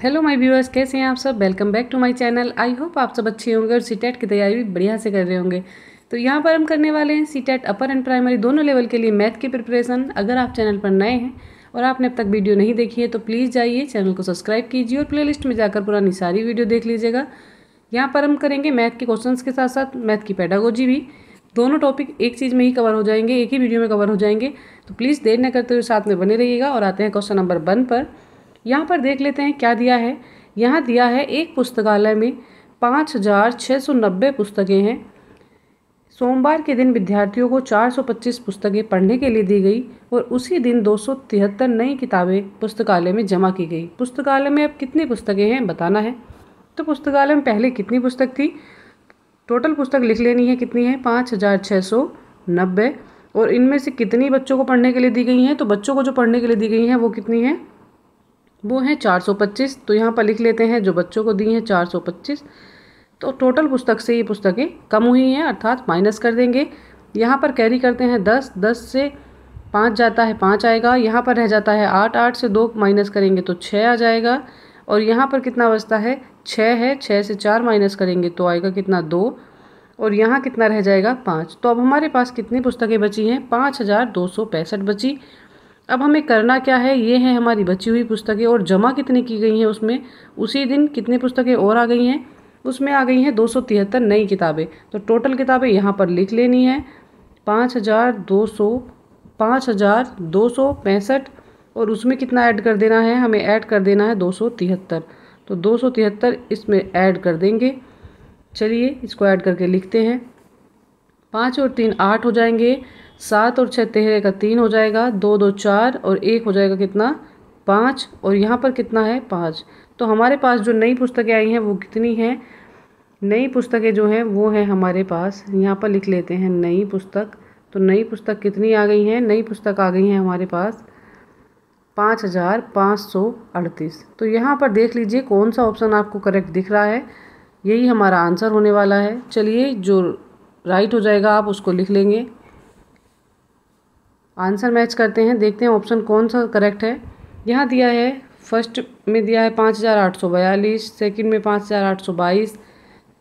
Hello my viewers, कैसे हैं आप सब। Welcome back to my channel. I hope आप सब अच्छे होंगे और सीटेट की तैयारी भी बढ़िया से कर रहे होंगे। तो यहाँ पर हम करने वाले हैं सीटेट अपर एंड प्राइमरी दोनों लेवल के लिए मैथ की प्रिपरेशन। अगर आप चैनल पर नए हैं और आपने अब तक वीडियो नहीं देखी है तो प्लीज़ जाइए, चैनल को सब्सक्राइब कीजिए और प्लेलिस्ट में जाकर पुरानी सारी वीडियो देख लीजिएगा। यहाँ पर हम करेंगे मैथ के क्वेश्चन के साथ साथ मैथ की पेडागोजी भी। दोनों टॉपिक एक चीज़ में ही कवर हो जाएंगे, एक ही वीडियो में कवर हो जाएंगे। तो प्लीज़ देर न करते हुए साथ में बने रहिएगा। और आते हैं क्वेश्चन नंबर 1 पर। यहाँ पर देख लेते हैं क्या दिया है। यहाँ दिया है एक पुस्तकालय में 5,690 पुस्तकें हैं। सोमवार के दिन विद्यार्थियों को 425 पुस्तकें पढ़ने के लिए दी गई और उसी दिन 273 नई किताबें पुस्तकालय में जमा की गई। पुस्तकालय में अब कितनी पुस्तकें हैं बताना है। तो पुस्तकालय में पहले कितनी पुस्तक थी, टोटल पुस्तक लिख लेनी है। कितनी है? 5,690। और इनमें से कितनी बच्चों को पढ़ने के लिए दी गई हैं? तो बच्चों को जो पढ़ने के लिए दी गई हैं वो कितनी है? वो है 425। तो यहाँ पर लिख लेते हैं जो बच्चों को दी हैं 425। तो टोटल पुस्तक से ये पुस्तकें कम हुई हैं, अर्थात माइनस कर देंगे। यहाँ पर कैरी करते हैं 10, 10 से 5 जाता है 5 आएगा। यहाँ पर रह जाता है 8, 8 से 2 माइनस करेंगे तो 6 आ जाएगा। और यहाँ पर कितना बचता है? 6 है। 6 से 4 माइनस करेंगे तो आएगा कितना? 2। और यहाँ कितना रह जाएगा? 5। तो अब हमारे पास कितनी पुस्तकें बची हैं? 5,265 बची। अब हमें करना क्या है, ये है हमारी बची हुई पुस्तकें। और जमा कितनी की गई हैं उसमें? उसी दिन कितनी पुस्तकें और आ गई हैं? उसमें आ गई हैं 273 नई किताबें। तो टोटल किताबें यहाँ पर लिख लेनी है 5,265। और उसमें कितना ऐड कर देना है? हमें ऐड कर देना है 273। तो 273 इसमें ऐड कर देंगे। चलिए इसको ऐड करके लिखते हैं। 5 और 3 8 हो जाएंगे। 7 और 6 13 का 3 हो जाएगा। 2 2 4 और 1 हो जाएगा कितना? 5। और यहाँ पर कितना है? 5। तो हमारे पास जो नई पुस्तकें आई हैं वो कितनी हैं? नई पुस्तकें जो हैं वो हैं हमारे पास, यहाँ पर लिख लेते हैं नई पुस्तक। तो नई पुस्तक कितनी आ गई हैं? नई पुस्तक आ गई हैं हमारे पास 5,538। तो यहाँ पर देख लीजिए कौन सा ऑप्शन आपको करेक्ट दिख रहा है, यही हमारा आंसर होने वाला है। चलिए जो राइट हो जाएगा आप उसको लिख लेंगे। आंसर मैच करते हैं, देखते हैं ऑप्शन कौन सा करेक्ट है। यहाँ दिया है फर्स्ट में दिया है 5,842, सेकंड में 5,822,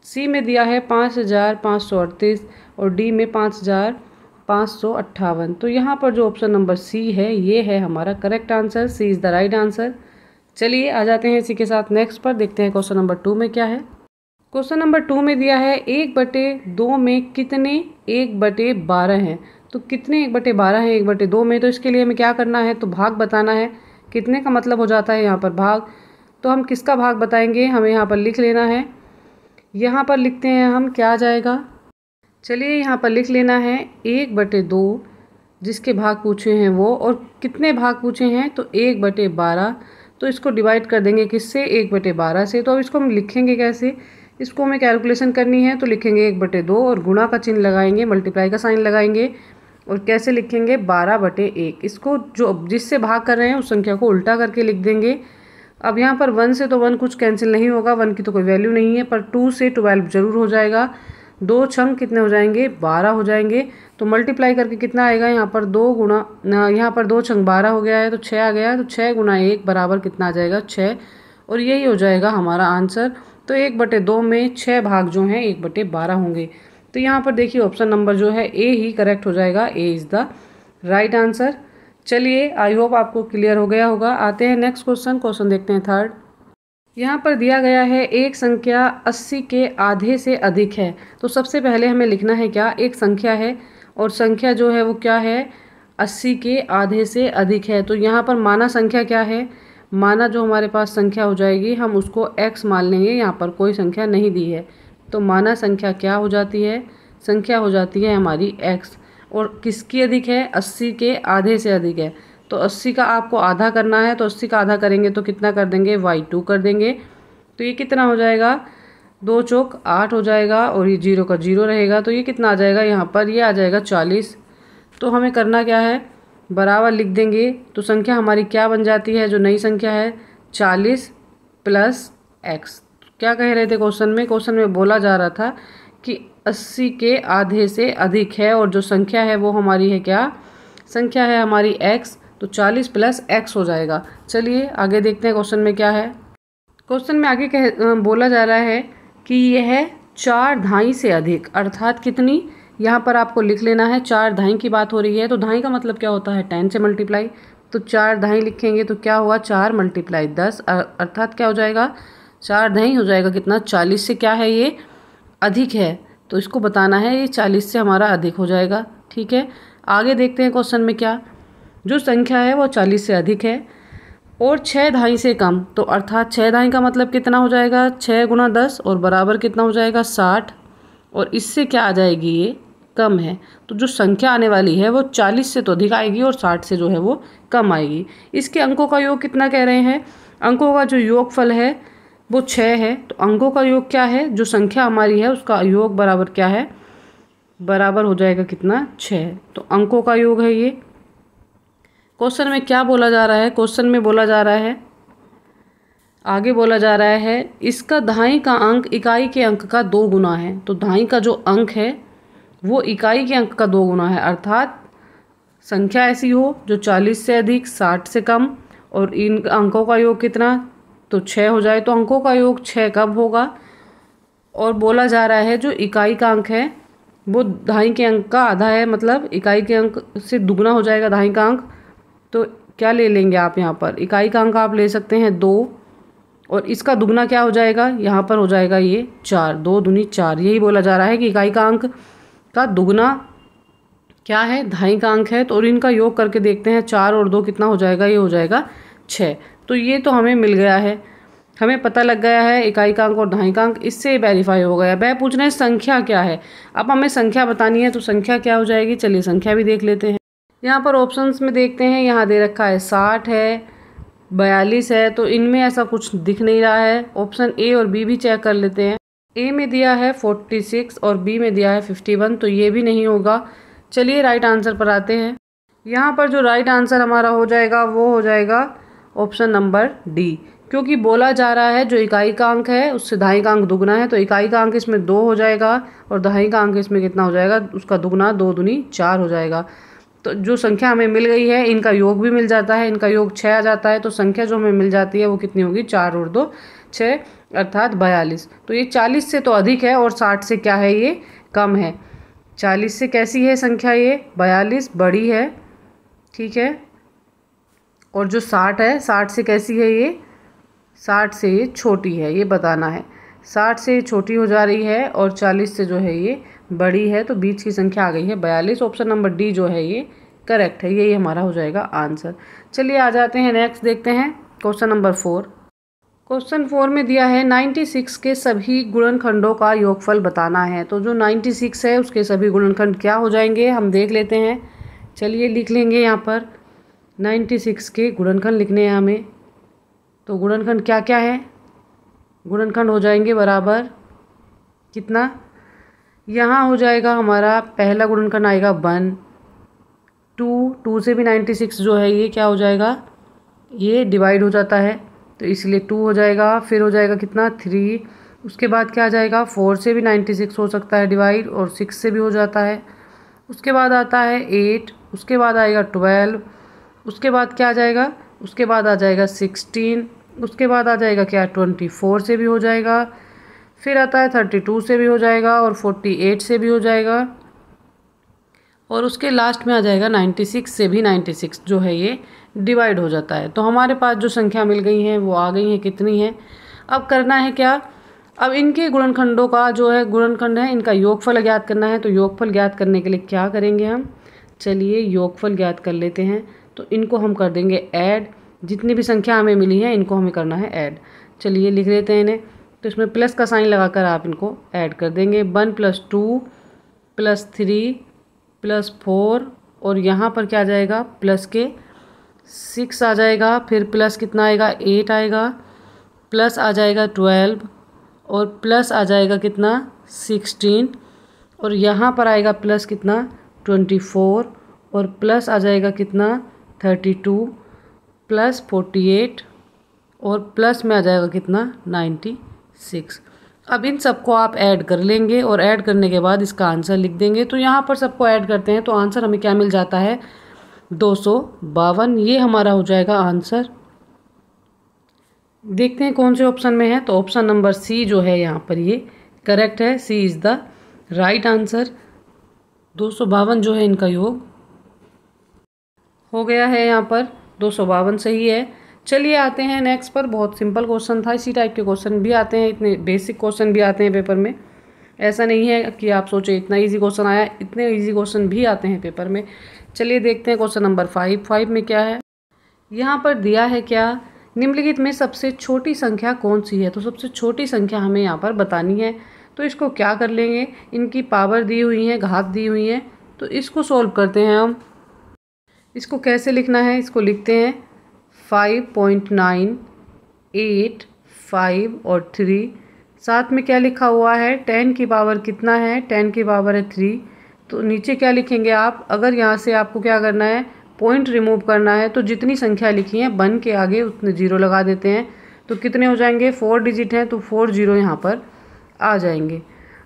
सी में दिया है 5,538 और डी में 5,558। तो यहाँ पर जो ऑप्शन नंबर सी है ये है हमारा correct answer. C is the right answer. चलिए आ जाते हैं इसी के साथ नेक्स्ट पर, देखते हैं क्वेश्चन नंबर 2 में क्या है। क्वेश्चन नंबर 2 में दिया है 1/2 में कितने 1/12 हैं। तो कितने 1/12 हैं 1/2 में? तो इसके लिए हमें क्या करना है, तो भाग बताना है। कितने का मतलब हो जाता है यहाँ पर भाग। तो हम किसका भाग बताएंगे, हमें यहाँ पर लिख लेना है। यहाँ पर लिखते हैं हम, क्या आ जाएगा। चलिए यहाँ पर लिख लेना है 1/2 जिसके भाग पूछे हैं वो, और कितने भाग पूछे हैं तो 1/12। तो इसको डिवाइड कर देंगे किससे? 1/12 से। तो अब इसको हम लिखेंगे कैसे, इसको हमें कैलकुलेशन करनी है। तो लिखेंगे 1/2 और गुणा का चिन्ह लगाएंगे, मल्टीप्लाई का साइन लगाएंगे। और कैसे लिखेंगे? 12/1। इसको जो जिससे भाग कर रहे हैं उस संख्या को उल्टा करके लिख देंगे। अब यहाँ पर 1 से तो 1 कुछ कैंसिल नहीं होगा, 1 की तो कोई वैल्यू नहीं है, पर 2 से 12 जरूर हो जाएगा। 2 छंग कितने हो जाएंगे? 12 हो जाएंगे। तो मल्टीप्लाई करके कितना आएगा? यहाँ पर 2 गुणा, यहाँ पर 2 छंग 12 हो गया है तो 6 आ गया है। तो 6 गुणा 1 बराबर कितना आ जाएगा? 6। और यही हो जाएगा हमारा आंसर। तो 1/2 में 6 भाग जो हैं 1/12 होंगे। तो यहाँ पर देखिए ऑप्शन नंबर जो है ए ही करेक्ट हो जाएगा। A is the right answer. चलिए आई होप आपको क्लियर हो गया होगा। आते हैं नेक्स्ट क्वेश्चन। क्वेश्चन देखते हैं थर्ड। यहाँ पर दिया गया है एक संख्या 80 के आधे से अधिक है। तो सबसे पहले हमें लिखना है क्या, एक संख्या है और संख्या जो है वो क्या है? 80 के आधे से अधिक है। तो यहाँ पर माना संख्या क्या है? माना जो हमारे पास संख्या हो जाएगी हम उसको x मान लेंगे। यहाँ पर कोई संख्या नहीं दी है तो माना संख्या क्या हो जाती है? संख्या हो जाती है हमारी x। और किसकी अधिक है? 80 के आधे से अधिक है। तो 80 का आपको आधा करना है, तो 80 का आधा करेंगे तो कितना कर देंगे? y2 कर देंगे। तो ये कितना हो जाएगा? 2 चौक 8 हो जाएगा और ये 0 का 0 रहेगा। तो ये कितना आ जाएगा? यहाँ पर ये आ जाएगा 40। तो हमें करना क्या है, बराबर लिख देंगे। तो संख्या हमारी क्या बन जाती है, जो नई संख्या है? 40 + x। क्या कह रहे थे क्वेश्चन में? क्वेश्चन में बोला जा रहा था कि 80 के आधे से अधिक है और जो संख्या है वो हमारी है क्या? संख्या है हमारी x। तो 40 + x हो जाएगा। चलिए आगे देखते हैं क्वेश्चन में क्या है। क्वेश्चन में आगे बोला जा रहा है कि यह 4 से अधिक, अर्थात कितनी, यहाँ पर आपको लिख लेना है। 4 की बात हो रही है तो धाई का मतलब क्या होता है, 10 से मल्टीप्लाई। तो 4 लिखेंगे तो क्या हुआ, 4 × 10, अर्थात क्या हो जाएगा, 4 हो जाएगा कितना, 40 से क्या है ये अधिक है। तो इसको बताना है, ये 40 से हमारा अधिक हो जाएगा। ठीक है, आगे देखते हैं क्वेश्चन में क्या, जो संख्या है वो 40 से अधिक है और 6 से कम। तो अर्थात 6 का मतलब कितना हो जाएगा, 6 × 10 और बराबर कितना हो जाएगा, 60। और इससे क्या आ जाएगी, ये कम है। तो जो संख्या आने वाली है वो 40 से तो अधिक आएगी और 60 से जो है वो कम आएगी। इसके अंकों का योग कितना कह रहे हैं, अंकों का जो योगफल है वो 6 है। तो अंकों का योग क्या है, जो संख्या हमारी है उसका योग बराबर क्या है, बराबर हो जाएगा कितना, 6। तो अंकों का योग है ये। क्वेश्चन में क्या बोला जा रहा है, क्वेश्चन में बोला जा रहा है, आगे बोला जा रहा है इसका धाई का अंक इकाई के अंक का 2 गुना है। तो धाई का जो अंक है वो इकाई के अंक का 2 गुना है, अर्थात संख्या ऐसी हो जो 40 से अधिक, 60 से कम और इन अंकों का योग कितना, तो 6 हो जाए। तो अंकों का योग 6 कब होगा, और बोला जा रहा है जो इकाई का अंक है वो धाई के अंक का आधा है, मतलब इकाई के अंक से दुगना हो जाएगा धाई का अंक। तो क्या ले लेंगे आप, यहाँ पर इकाई का अंक आप ले सकते हैं 2 और इसका दुगना क्या हो जाएगा, यहाँ पर हो जाएगा ये 4, 2 दूनी 4। यही बोला जा रहा है कि इकाई का अंक का दुगना क्या है, धाई का अंक है। तो और इनका योग करके देखते हैं, 4 और 2 कितना हो जाएगा, ये हो जाएगा 6। तो ये तो हमें मिल गया है, हमें पता लग गया है इकाई का अंक और धाई का अंक, इससे वेरीफाई हो गया। वह पूछ रहे हैं संख्या क्या है, अब हमें संख्या बतानी है। तो संख्या क्या हो जाएगी, चलिए संख्या भी देख लेते हैं। यहाँ पर ऑप्शंस में देखते हैं, यहाँ दे रखा है 60 है, 42 है, तो इनमें ऐसा कुछ दिख नहीं रहा है। ऑप्शन ए और बी भी चेक कर लेते हैं। ए में दिया है 46 और बी में दिया है 51, तो ये भी नहीं होगा। चलिए राइट आंसर पर आते हैं। यहाँ पर जो राइट आंसर हमारा हो जाएगा वो हो जाएगा ऑप्शन नंबर डी, क्योंकि बोला जा रहा है जो इकाई का अंक है उससे धाई का अंक दुगना है। तो इकाई का अंक इसमें 2 हो जाएगा और धाई का अंक इसमें कितना हो जाएगा, उसका दुगना, 2 दूनी 4 हो जाएगा। तो जो संख्या हमें मिल गई है इनका योग भी मिल जाता है, इनका योग 6 आ जाता है। तो संख्या जो हमें मिल जाती है वो कितनी होगी, 4 और 2 6, अर्थात 42। तो ये 40 से तो अधिक है और 60 से क्या है, ये कम है। 40 से कैसी है संख्या, ये 42 बड़ी है, ठीक है। और जो 60 है, 60 से कैसी है ये, 60 से ये छोटी है, ये बताना है। 60 से छोटी हो जा रही है और 40 से जो है ये बड़ी है। तो बीच की संख्या आ गई है 42। ऑप्शन नंबर डी जो है ये करेक्ट है, यही हमारा हो जाएगा आंसर। चलिए आ जाते हैं नेक्स्ट, देखते हैं क्वेश्चन नंबर 4। क्वेश्चन 4 में दिया है 96 के सभी गुणनखंडों का योगफल बताना है। तो जो 96 है उसके सभी गुणनखंड क्या हो जाएंगे, हम देख लेते हैं। चलिए लिख लेंगे यहाँ पर 96 के गुणनखंड लिखने हैं हमें। तो गुणनखंड क्या क्या है, गुणनखंड हो जाएंगे बराबर कितना, यहाँ हो जाएगा हमारा पहला गुणनखंड आएगा 1, 2 से भी 96 जो है ये क्या हो जाएगा, ये डिवाइड हो जाता है तो इसलिए 2 हो जाएगा। फिर हो जाएगा कितना 3, उसके बाद क्या आ जाएगा 4 से भी 96 हो सकता है डिवाइड और 6 से भी हो जाता है। उसके बाद आता है 8, उसके बाद आएगा 12, उसके बाद क्या आ जाएगा, उसके बाद आ जाएगा 16, उसके बाद आ जाएगा क्या 24 से भी हो जाएगा। फिर आता है 32 से भी हो जाएगा और 48 से भी हो जाएगा और उसके लास्ट में आ जाएगा 96 से भी 96 जो है ये डिवाइड हो जाता है। तो हमारे पास जो संख्या मिल गई है वो आ गई है, कितनी है। अब करना है क्या, अब इनके गुणनखंडों का जो है गुणनखंड है इनका योगफल ज्ञात करना है। तो योगफल ज्ञात करने के लिए क्या करेंगे हम, चलिए योगफल ज्ञात कर लेते हैं। तो इनको हम कर देंगे ऐड, जितनी भी संख्या हमें मिली है इनको हमें करना है ऐड। चलिए लिख लेते हैं इन्हें। तो इसमें प्लस का साइन लगाकर आप इनको ऐड कर देंगे। 1 + 2 + 3 + 4 और यहाँ पर क्या आ जाएगा प्लस के 6 आ जाएगा। फिर प्लस कितना आएगा 8 आएगा, प्लस आ जाएगा 12 और प्लस आ जाएगा कितना 16 और यहाँ पर आएगा प्लस कितना 24 और प्लस आ जाएगा कितना 32 प्लस 48 और प्लस में आ जाएगा कितना 96। अब इन सबको आप ऐड कर लेंगे और ऐड करने के बाद इसका आंसर लिख देंगे। तो यहाँ पर सबको ऐड करते हैं तो आंसर हमें क्या मिल जाता है 252, ये हमारा हो जाएगा आंसर। देखते हैं कौन से ऑप्शन में है। तो ऑप्शन नंबर सी जो है यहाँ पर ये करेक्ट है। सी इज़ द राइट आंसर। 252 जो है इनका योग हो गया है यहाँ पर। 252 सही है। चलिए आते हैं नेक्स्ट पर। बहुत सिंपल क्वेश्चन था। इसी टाइप के क्वेश्चन भी आते हैं, इतने बेसिक क्वेश्चन भी आते हैं पेपर में। ऐसा नहीं है कि आप सोचे इतना इजी क्वेश्चन आया, इतने इजी क्वेश्चन भी आते हैं पेपर में। चलिए देखते हैं क्वेश्चन नंबर 5 में क्या है। यहाँ पर दिया है क्या, निम्नलिखित में सबसे छोटी संख्या कौन सी है। तो सबसे छोटी संख्या हमें यहाँ पर बतानी है। तो इसको क्या कर लेंगे, इनकी पावर दी हुई है, घात दी हुई है, तो इसको सॉल्व करते हैं हम। इसको कैसे लिखना है, इसको लिखते हैं 5.9, 8, 5 और 3। साथ में क्या लिखा हुआ है, 10 की पावर कितना है, 10 की पावर है 3। तो नीचे क्या लिखेंगे आप, अगर यहाँ से आपको क्या करना है, पॉइंट रिमूव करना है, तो जितनी संख्या लिखी है 1 के आगे उतने 0 लगा देते हैं। तो कितने हो जाएंगे, 4 डिजिट हैं तो 4 0 यहाँ पर आ जाएंगे।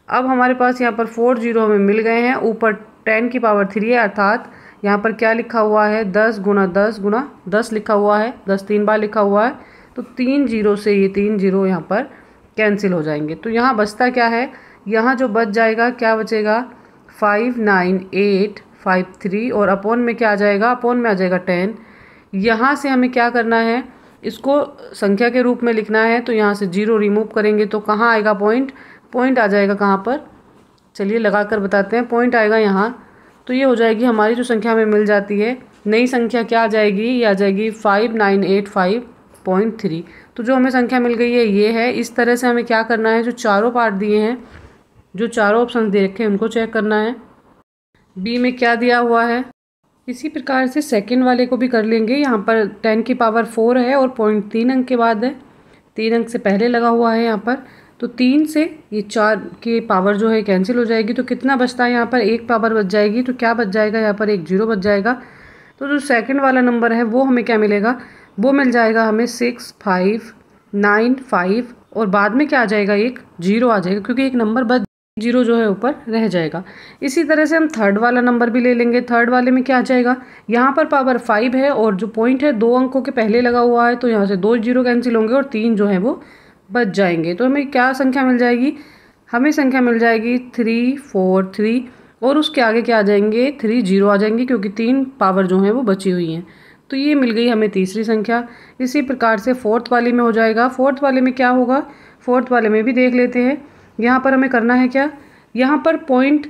अब हमारे पास यहाँ पर 4 0 हमें मिल गए हैं। ऊपर 10 की पावर 3 है, अर्थात यहाँ पर क्या लिखा हुआ है, 10 गुना 10 गुना 10 लिखा हुआ है। 10 3 बार लिखा हुआ है, तो 3 0 से ये 3 0 यहाँ पर कैंसिल हो जाएंगे। तो यहाँ बचता क्या है, यहाँ जो बच जाएगा क्या बचेगा, 5 9 8 5 3 और अपॉन में क्या आ जाएगा, अपॉन में आ जाएगा 10। यहाँ से हमें क्या करना है, इसको संख्या के रूप में लिखना है। तो यहाँ से 0 रिमूव करेंगे तो कहाँ आएगा पॉइंट, पॉइंट आ जाएगा कहाँ पर, चलिए लगा कर बताते हैं। पॉइंट आएगा यहाँ। तो ये हो जाएगी हमारी जो संख्या हमें मिल जाती है, नई संख्या क्या आ जाएगी, ये आ जाएगी 5985.3। तो जो हमें संख्या मिल गई है ये है। इस तरह से हमें क्या करना है, जो चारों पार्ट दिए हैं, जो चारों ऑप्शन दे रखे हैं उनको चेक करना है। बी में क्या दिया हुआ है, इसी प्रकार से सेकंड वाले को भी कर लेंगे। यहाँ पर 10 की पावर 4 है और पॉइंट 3 अंक के बाद है, 3 अंक से पहले लगा हुआ है यहाँ पर। तो 3 से ये 4 की पावर जो है कैंसिल हो जाएगी। तो कितना बचता है यहाँ पर, 1 पावर बच जाएगी। तो क्या बच जाएगा यहाँ पर, 1 0 बच जाएगा। तो जो सेकंड वाला नंबर है वो हमें क्या मिलेगा, वो मिल जाएगा हमें 6 5 9 5 और बाद में क्या आ जाएगा, 1 0 आ जाएगा, क्योंकि एक नंबर बच 0 जो है ऊपर रह जाएगा। इसी तरह से हम थर्ड वाला नंबर भी ले लेंगे। थर्ड वाले में क्या आ जाएगा, यहाँ पर पावर 5 है और जो पॉइंट है 2 अंकों के पहले लगा हुआ है, तो यहाँ से 2 0 कैंसिल होंगे और 3 जो है वो बच जाएंगे। तो हमें क्या संख्या मिल जाएगी, हमें संख्या मिल जाएगी 3 4 3 और उसके आगे क्या आ जाएंगे, 3 0 आ जाएंगे, क्योंकि 3 पावर जो है वो बची हुई हैं। तो ये मिल गई हमें तीसरी संख्या। इसी प्रकार से फोर्थ वाली में हो जाएगा। फोर्थ वाले में क्या होगा, फोर्थ वाले में भी देख लेते हैं। यहाँ पर हमें करना है क्या, यहाँ पर पॉइंट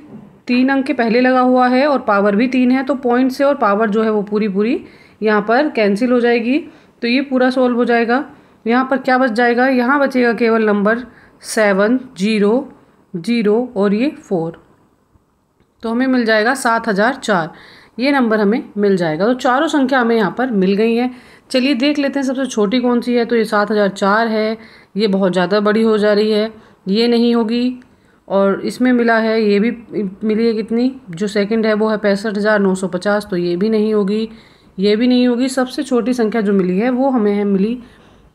3 अंक के पहले लगा हुआ है और पावर भी 3 है, तो पॉइंट से और पावर जो है वो पूरी यहाँ पर कैंसिल हो जाएगी। तो ये पूरा सॉल्व हो जाएगा। यहाँ पर क्या बच जाएगा, यहाँ बचेगा केवल नंबर 7 0 0 और ये 4। तो हमें मिल जाएगा 7004, ये नंबर हमें मिल जाएगा। तो चारों संख्या हमें यहाँ पर मिल गई हैं। चलिए देख लेते हैं सबसे छोटी कौन सी है। तो ये 7004 है, ये बहुत ज़्यादा बड़ी हो जा रही है, ये नहीं होगी। और इसमें मिला है, ये भी मिली है कितनी, जो सेकंड है वो है 65,950, तो ये भी नहीं होगी, ये भी नहीं होगी। सबसे छोटी संख्या जो मिली है वो हमें है मिली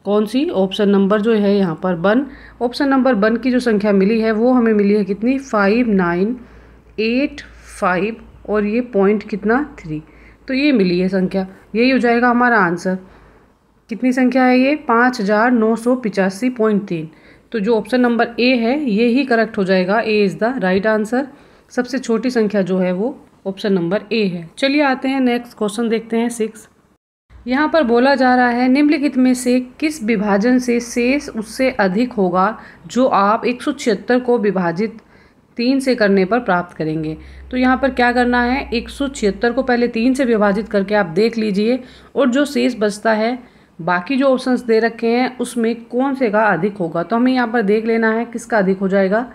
कौन सी, ऑप्शन नंबर जो है यहाँ पर 1। ऑप्शन नंबर 1 की जो संख्या मिली है वो हमें मिली है कितनी, 5985 और ये पॉइंट कितना 3। तो ये मिली है संख्या, यही हो जाएगा हमारा आंसर। कितनी संख्या है ये, 5985.3। तो जो ऑप्शन नंबर ए है ये ही करेक्ट हो जाएगा। A is the right answer. सबसे छोटी संख्या जो है वो ऑप्शन नंबर ए है। चलिए आते हैं नेक्स्ट क्वेश्चन देखते हैं 6। यहाँ पर बोला जा रहा है, निम्नलिखित में से किस विभाजन से शेष उससे अधिक होगा जो आप 176 को विभाजित 3 से करने पर प्राप्त करेंगे। तो यहाँ पर क्या करना है, 176 को पहले 3 से विभाजित करके आप देख लीजिए, और जो शेष बचता है, बाकी जो ऑप्शंस दे रखे हैं उसमें कौन से का अधिक होगा। तो हमें यहाँ पर देख लेना है किसका अधिक हो जाएगा।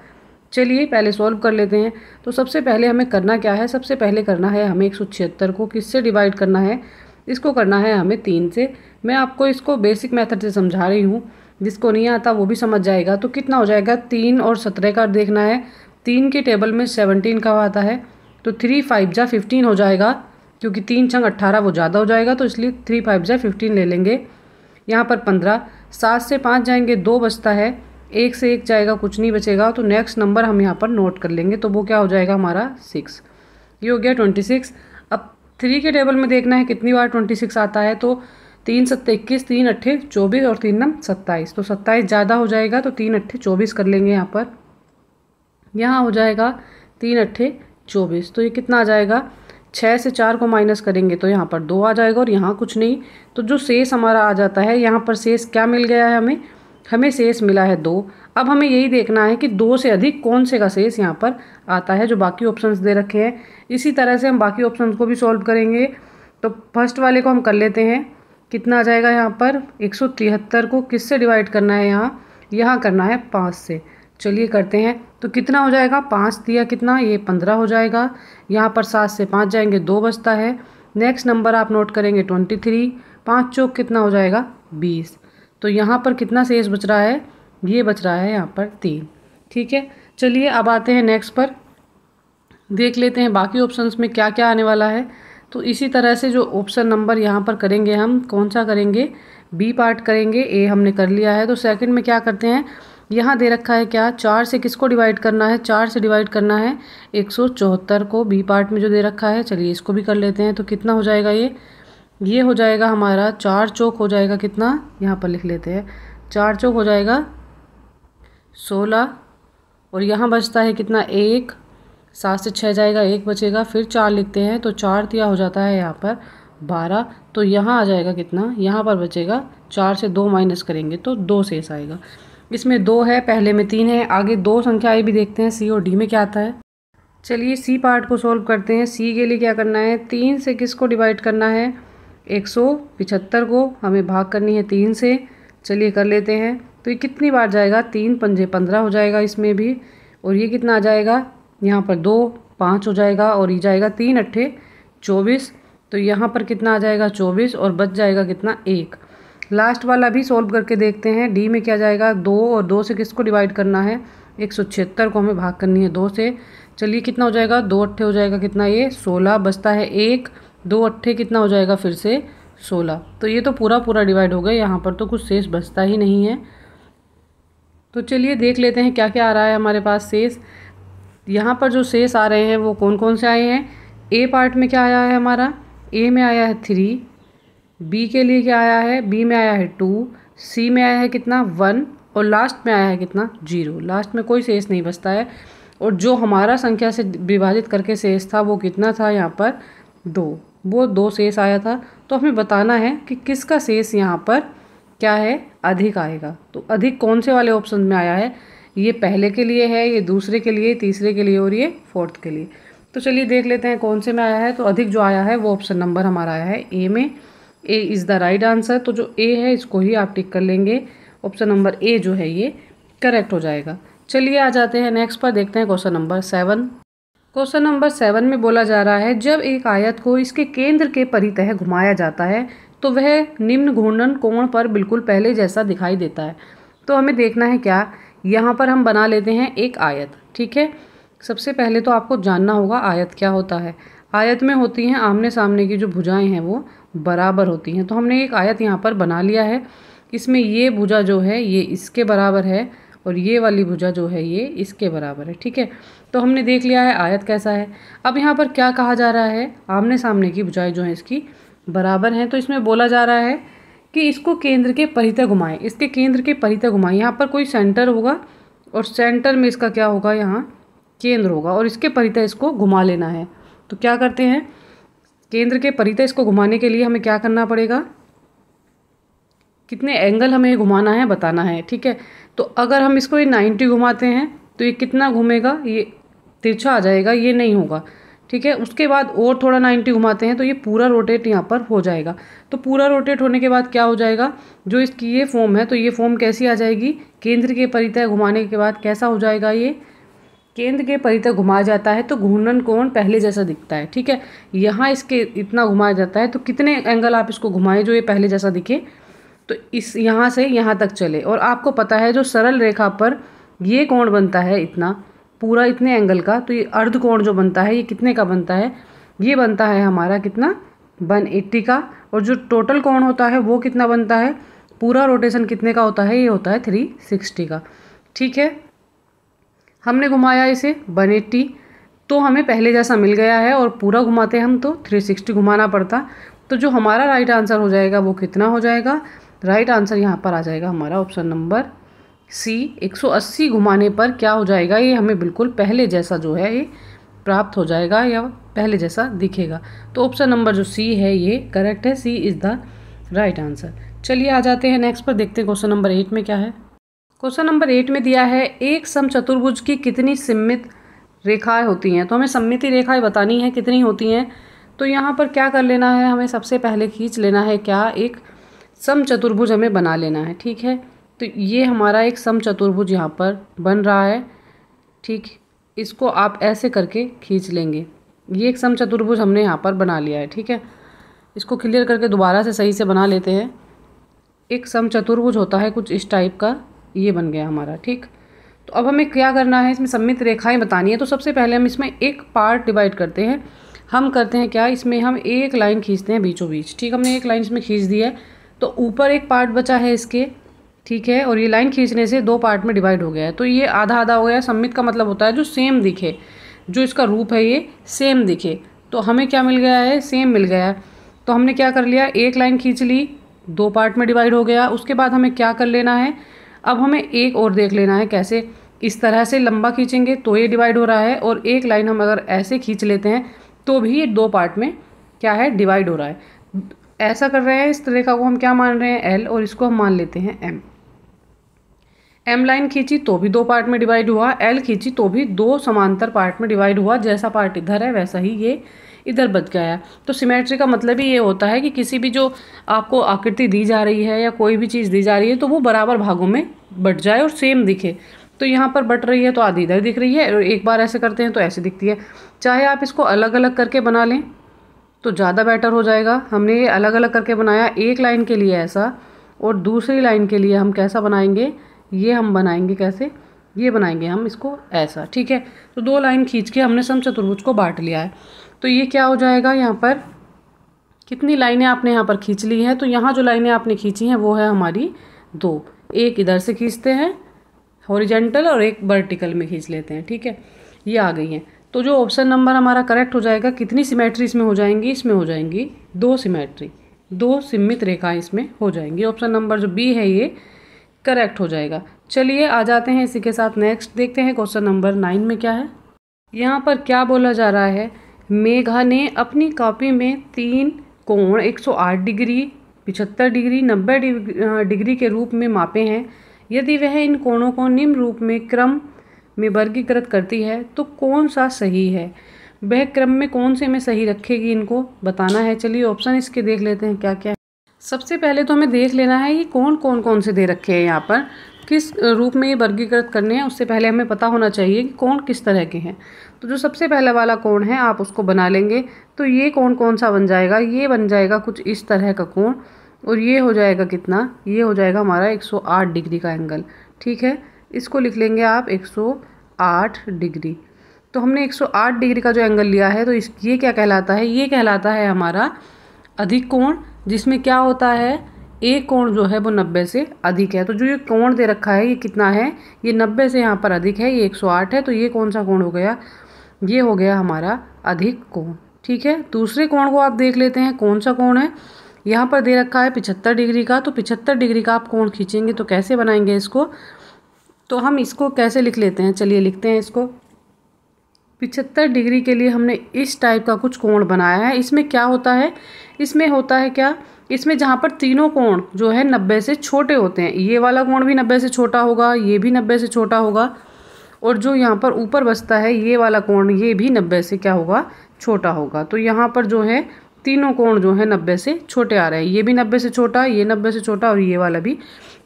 चलिए पहले सॉल्व कर लेते हैं। तो सबसे पहले हमें करना क्या है, सबसे पहले करना है हमें 176 को किससे डिवाइड करना है, इसको करना है हमें 3 से। मैं आपको इसको बेसिक मेथड से समझा रही हूँ, जिसको नहीं आता वो भी समझ जाएगा। तो कितना हो जाएगा, 3 और 17 का देखना है। 3 के टेबल में 17 का आता है, तो 3 5 जा 15 हो जाएगा, क्योंकि 3 छंग 18 वो ज़्यादा हो जाएगा, तो इसलिए 3 5 जा 15 ले लेंगे। यहाँ पर 15, 7 से 5 जाएंगे, 2 बचता है, 1 से 1 जाएगा, कुछ नहीं बचेगा। तो नेक्स्ट नंबर हम यहाँ पर नोट कर लेंगे, तो वो क्या हो जाएगा हमारा 6। ये हो गया 26। अब 3 के टेबल में देखना है कितनी बार 26 आता है। तो 3 सत्ते 21, 3 अट्ठे 24 और 3 नम 27। तो 27 ज़्यादा हो जाएगा तो 3 अट्ठे 24 कर लेंगे यहाँ पर। यहाँ हो जाएगा 3 अट्ठे 24। तो ये कितना आ जाएगा, 6 से 4 को माइनस करेंगे तो यहाँ पर 2 आ जाएगा और यहाँ कुछ नहीं। तो जो शेष हमारा आ जाता है, यहाँ पर शेष क्या मिल गया है हमें, हमें शेष मिला है 2। अब हमें यही देखना है कि 2 से अधिक कौन से का शेष यहाँ पर आता है, जो बाकी ऑप्शंस दे रखे हैं। इसी तरह से हम बाकी ऑप्शंस को भी सॉल्व करेंगे। तो फर्स्ट वाले को हम कर लेते हैं। कितना आ जाएगा यहाँ पर, 173 को किससे डिवाइड करना है, यहाँ करना है 5 से। चलिए करते हैं। तो कितना हो जाएगा, 5 दिया कितना, ये 15 हो जाएगा। यहाँ पर 7 से 5 जाएंगे, 2 बचता है। नेक्स्ट नंबर आप नोट करेंगे 23। 5 चौक कितना हो जाएगा, 20। तो यहाँ पर कितना शेष बच रहा है, ये बच रहा है यहाँ पर 3। ठीक है, चलिए अब आते हैं नेक्स्ट पर, देख लेते हैं बाकी ऑप्शंस में क्या क्या आने वाला है। तो इसी तरह से जो ऑप्शन नंबर यहाँ पर करेंगे हम, कौन सा करेंगे, बी पार्ट करेंगे। ए हमने कर लिया है। तो सेकंड में क्या करते हैं, यहाँ दे रखा है क्या, 4 से किसको डिवाइड करना है, 4 से डिवाइड करना है 174 को, बी पार्ट में जो दे रखा है। चलिए इसको भी कर लेते हैं। तो कितना हो जाएगा, ये हो जाएगा हमारा 4 चौक हो जाएगा कितना, यहाँ पर लिख लेते हैं, 4 चौक हो जाएगा 16। और यहाँ बचता है कितना, 1। 7 से 6 जाएगा, 1 बचेगा, फिर 4 लिखते हैं। तो 4 तिया हो जाता है यहाँ पर 12। तो यहाँ आ जाएगा कितना, यहाँ पर बचेगा 4 से 2 माइनस करेंगे तो 2 शेष आएगा। इसमें 2 है, पहले में 3 है। आगे 2 संख्याएं भी देखते हैं, सी और डी में क्या आता है। चलिए सी पार्ट को सॉल्व करते हैं। सी के लिए क्या करना है, 3 से किसको डिवाइड करना है, 175 को हमें भाग करनी है 3 से। चलिए कर लेते हैं। तो ये कितनी बार जाएगा, 3 पंजे 15 हो जाएगा इसमें भी। और ये कितना आ जाएगा, यहाँ पर 2 5 हो जाएगा और ये जाएगा 3 अट्ठे 24। तो यहाँ पर कितना आ जाएगा, 24 और बच जाएगा कितना, 1। लास्ट वाला भी सॉल्व करके देखते हैं। डी में क्या जाएगा, 2 और 2 से किसको डिवाइड करना है, 176 को हमें भाग करनी है 2 से। चलिए कितना हो जाएगा, 2 अट्ठे हो जाएगा कितना, ये 16 बचता है 1। 2 अट्ठे कितना हो जाएगा फिर से 16। तो ये तो पूरा डिवाइड हो गया, यहाँ पर तो कुछ शेष बचता ही नहीं है। तो चलिए देख लेते हैं क्या क्या आ रहा है हमारे पास शेष। यहाँ पर जो शेष आ रहे हैं वो कौन कौन से आए हैं। ए पार्ट में क्या आया है हमारा, ए में आया है 3, बी के लिए क्या आया है, बी में आया है 2, सी में आया है कितना 1 और लास्ट में आया है कितना 0। लास्ट में कोई शेष नहीं बचता है। और जो हमारा संख्या से विभाजित करके शेष था वो कितना था, यहाँ पर 2, वो 2 शेष आया था। तो हमें बताना है कि किसका शेष यहाँ पर क्या है, अधिक आएगा। तो अधिक कौन से वाले ऑप्शन में आया है, ये पहले के लिए है, ये दूसरे के लिए, तीसरे के लिए और ये फोर्थ के लिए। तो चलिए देख लेते हैं कौन से में आया है। तो अधिक जो आया है वो ऑप्शन नंबर हमारा आया है ए में। A is the right answer. तो जो ए है इसको ही आप टिक कर लेंगे, ऑप्शन नंबर ए जो है ये करेक्ट हो जाएगा। चलिए आ जाते हैं नेक्स्ट पर, देखते हैं क्वेश्चन नंबर 7। क्वेश्चन नंबर 7 में बोला जा रहा है, जब एक आयत को इसके केंद्र के परितः घुमाया जाता है तो वह निम्न घूर्णन कोण पर बिल्कुल पहले जैसा दिखाई देता है। तो हमें देखना है क्या, यहाँ पर हम बना लेते हैं एक आयत। ठीक है, सबसे पहले तो आपको जानना होगा आयत क्या होता है। आयत में होती हैं आमने सामने की जो भुजाएं हैं वो बराबर होती हैं। तो हमने एक आयत यहाँ पर बना लिया है। इसमें ये भुजा जो है ये इसके बराबर है और ये वाली भुजा जो है ये इसके बराबर है। ठीक है, तो हमने देख लिया है आयत कैसा है। अब यहाँ पर क्या कहा जा रहा है, आमने सामने की भुजाएं जो हैं इसकी बराबर हैं। तो इसमें बोला जा रहा है कि इसको केंद्र के परितः घुमाएं, इसके केंद्र के परितः घुमाएं। यहाँ पर कोई सेंटर होगा और सेंटर में इसका क्या होगा, यहाँ केंद्र होगा और इसके परितः इसको घुमा लेना है। तो क्या करते हैं, केंद्र के परितः इसको घुमाने के लिए हमें क्या करना पड़ेगा, कितने एंगल हमें घुमाना है बताना है। ठीक है, तो अगर हम इसको ये 90 घुमाते हैं तो ये कितना घूमेगा, ये तिरछा आ जाएगा, ये नहीं होगा। ठीक है, उसके बाद और थोड़ा 90 घुमाते हैं तो ये पूरा रोटेट यहाँ पर हो जाएगा। तो पूरा रोटेट होने के बाद क्या हो जाएगा, जो इसकी ये फॉर्म है तो ये फॉर्म कैसी आ जाएगी, केंद्र के परितः घुमाने के बाद कैसा हो जाएगा, ये केंद्र के परितः घुमाया जाता है तो घूर्णन कोण पहले जैसा दिखता है। ठीक है, यहाँ इसके इतना घुमाया जाता है तो कितने एंगल आप इसको घुमाएं जो ये पहले जैसा दिखे, तो इस यहाँ से यहाँ तक चले। और आपको पता है जो सरल रेखा पर ये कोण बनता है इतना पूरा इतने एंगल का, तो ये अर्ध कोण जो बनता है ये कितने का बनता है, ये बनता है हमारा कितना 180 का। और जो टोटल कोण होता है वो कितना बनता है, पूरा रोटेशन कितने का होता है, ये होता है 360 का। ठीक है, हमने घुमाया इसे 180 तो हमें पहले जैसा मिल गया है और पूरा घुमाते हम तो 360 घुमाना पड़ता। तो जो हमारा राइट आंसर हो जाएगा वो कितना हो जाएगा? राइट आंसर यहाँ पर आ जाएगा हमारा ऑप्शन नंबर सी। 180 घुमाने पर क्या हो जाएगा? ये हमें बिल्कुल पहले जैसा जो है ये प्राप्त हो जाएगा या पहले जैसा दिखेगा। तो ऑप्शन नंबर जो सी है ये करेक्ट है। सी इज़ द राइट आंसर। चलिए आ जाते हैं नेक्स्ट पर, देखते हैं क्वेश्चन नंबर 8 में क्या है। क्वेश्चन नंबर 8 में दिया है एक समचतुर्भुज की कितनी सममित रेखाएं होती हैं। तो हमें सममिति रेखाएं बतानी है कितनी होती हैं। तो यहाँ पर क्या कर लेना है, हमें सबसे पहले खींच लेना है क्या, एक समचतुर्भुज हमें बना लेना है। ठीक है, तो ये हमारा एक समचतुर्भुज यहाँ पर बन रहा है। ठीक, इसको आप ऐसे करके खींच लेंगे। ये एक समचतुर्भुज हमने यहाँ पर बना लिया है। ठीक है, इसको क्लियर करके दोबारा से सही से बना लेते हैं। एक समचतुर्भुज होता है कुछ इस टाइप का, ये बन गया हमारा। ठीक, तो अब हमें क्या करना है, इसमें सममित रेखाएं बतानी है। तो सबसे पहले हम इसमें एक पार्ट डिवाइड करते हैं। हम करते हैं क्या, इसमें हम एक लाइन खींचते हैं बीचों बीच। ठीक, हमने एक लाइन इसमें खींच दी है, तो ऊपर एक पार्ट बचा है इसके। ठीक है, और ये लाइन खींचने से दो पार्ट में डिवाइड हो गया है। तो ये आधा आधा हो गया। सममित का मतलब होता है जो सेम दिखे, जो इसका रूप है ये सेम दिखे। तो हमें क्या मिल गया है, सेम मिल गया है। तो हमने क्या कर लिया, एक लाइन खींच ली, दो पार्ट में डिवाइड हो गया। उसके बाद हमें क्या कर लेना है, अब हमें एक और देख लेना है कैसे। इस तरह से लंबा खींचेंगे तो ये डिवाइड हो रहा है, और एक लाइन हम अगर ऐसे खींच लेते हैं तो भी ये दो पार्ट में क्या है, डिवाइड हो रहा है। ऐसा कर रहे हैं, इस रेखा को हम क्या मान रहे हैं, एल, और इसको हम मान लेते हैं एम। एम लाइन खींची तो भी दो पार्ट में डिवाइड हुआ, एल खींची तो भी दो समांतर पार्ट में डिवाइड हुआ। जैसा पार्ट इधर है वैसा ही ये इधर बच गया। तो सिमेट्री का मतलब ही ये होता है कि किसी भी जो आपको आकृति दी जा रही है या कोई भी चीज़ दी जा रही है तो वो बराबर भागों में बट जाए और सेम दिखे। तो यहाँ पर बट रही है तो आधी इधर दिख रही है, और एक बार ऐसे करते हैं तो ऐसे दिखती है। चाहे आप इसको अलग अलग करके बना लें तो ज़्यादा बेटर हो जाएगा। हमने ये अलग अलग करके बनाया, एक लाइन के लिए ऐसा और दूसरी लाइन के लिए हम कैसा बनाएंगे, ये हम बनाएंगे कैसे, ये बनाएंगे हम इसको ऐसा। ठीक है, तो दो लाइन खींच के हमने समचतुर्भुज को बांट लिया है। तो ये क्या हो जाएगा, यहाँ पर कितनी लाइनें आपने यहाँ पर खींच ली हैं। तो यहाँ जो लाइनें आपने खींची हैं वो है हमारी दो। एक इधर से खींचते हैं हॉरिजेंटल और एक वर्टिकल में खींच लेते हैं। ठीक है, ये आ गई हैं। तो जो ऑप्शन नंबर हमारा करेक्ट हो जाएगा, कितनी सिमेट्री इसमें हो जाएंगी, इसमें हो जाएंगी दो सिमेट्री, दो सममित रेखाएं इसमें हो जाएंगी। ऑप्शन नंबर जो बी है ये करेक्ट हो जाएगा। चलिए आ जाते हैं इसी के साथ नेक्स्ट, देखते हैं क्वेश्चन नंबर 9 में क्या है। यहाँ पर क्या बोला जा रहा है, मेघा ने अपनी कॉपी में 3 कोण 108 डिग्री, 75 डिग्री, 90 डिग्री के रूप में मापे हैं। यदि वह इन कोणों को निम्न रूप में क्रम में वर्गीकृत करती है तो कौन सा सही है। वह क्रम में कौन से में सही रखेगी, इनको बताना है। चलिए ऑप्शन इसके देख लेते हैं क्या क्या है। सबसे पहले तो हमें देख लेना है ये कौन से दे रखे हैं, यहाँ पर किस रूप में ये वर्गीकृत करने हैं। उससे पहले हमें पता होना चाहिए कि कोण किस तरह के हैं। तो जो सबसे पहला वाला कोण है आप उसको बना लेंगे। तो ये कोण कौन सा बन जाएगा, ये बन जाएगा कुछ इस तरह का कोण, और ये हो जाएगा कितना, ये हो जाएगा हमारा 108 डिग्री का एंगल। ठीक है, इसको लिख लेंगे आप 108 डिग्री। तो हमने 108 डिग्री का जो एंगल लिया है तो ये क्या कहलाता है, ये कहलाता है हमारा अधिक कोण, जिसमें क्या होता है एक कोण जो है वो 90 से अधिक है। तो जो ये कोण दे रखा है ये कितना है, ये 90 से यहाँ पर अधिक है, ये 108 है। तो ये कौन सा कोण हो गया, ये हो गया हमारा अधिक कोण। ठीक है, दूसरे कोण को आप देख लेते हैं कौन सा कोण है। यहाँ पर दे रखा है 75 डिग्री का। तो 75 डिग्री का आप कोण खींचेंगे तो कैसे बनाएंगे इसको, तो हम इसको कैसे लिख लेते हैं, चलिए लिखते हैं इसको। 75 डिग्री के लिए हमने इस टाइप का कुछ कोण बनाया है। इसमें क्या होता है, इसमें होता है क्या, इसमें जहाँ पर तीनों कोण जो है 90 से छोटे होते हैं, ये वाला कोण भी 90 से छोटा होगा, ये भी 90 से छोटा होगा, और जो यहाँ पर ऊपर बचता है ये वाला कोण ये भी 90 से क्या होगा, छोटा होगा। तो यहाँ पर जो है तीनों कोण जो है 90 से छोटे आ रहे हैं। ये भी 90 से छोटा, ये 90 से छोटा और ये वाला भी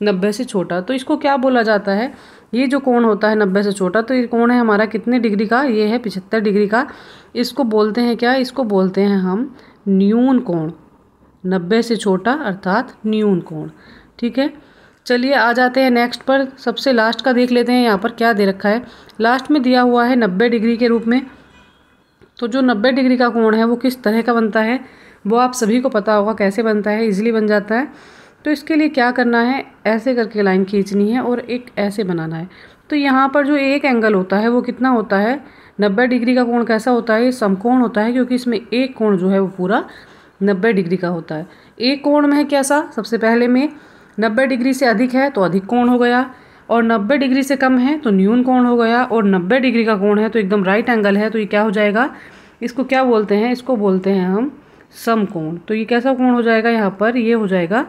90 से छोटा। तो इसको क्या बोला जाता है, ये जो कोण होता है 90 से छोटा, तो ये कोण है हमारा कितने डिग्री का, ये है 75 डिग्री का। इसको बोलते हैं क्या, इसको बोलते हैं हम न्यून कोण। 90 से छोटा अर्थात न्यून कोण। ठीक है, चलिए आ जाते हैं नेक्स्ट पर। सबसे लास्ट का देख लेते हैं, यहाँ पर क्या दे रखा है। लास्ट में दिया हुआ है 90 डिग्री के रूप में। तो जो 90 डिग्री का कोण है वो किस तरह का बनता है, वो आप सभी को पता होगा कैसे बनता है, इजीली बन जाता है। तो इसके लिए क्या करना है, ऐसे करके लाइन खींचनी है और एक ऐसे बनाना है। तो यहाँ पर जो एक एंगल होता है वो कितना होता है, 90 डिग्री का कोण कैसा होता है, ये समकोण होता है, क्योंकि इसमें एक कोण जो है वो पूरा 90 डिग्री का होता है। एक कोण में है कैसा, सबसे पहले में 90 डिग्री से अधिक है तो अधिक कोण हो गया, और 90 डिग्री से कम है तो न्यून कोण हो गया, और 90 डिग्री का कोण है तो एकदम राइट एंगल है, तो ये क्या हो जाएगा, इसको क्या बोलते हैं, इसको बोलते हैं हम समकोण। तो ये कैसा कोण हो जाएगा, यहाँ पर ये हो जाएगा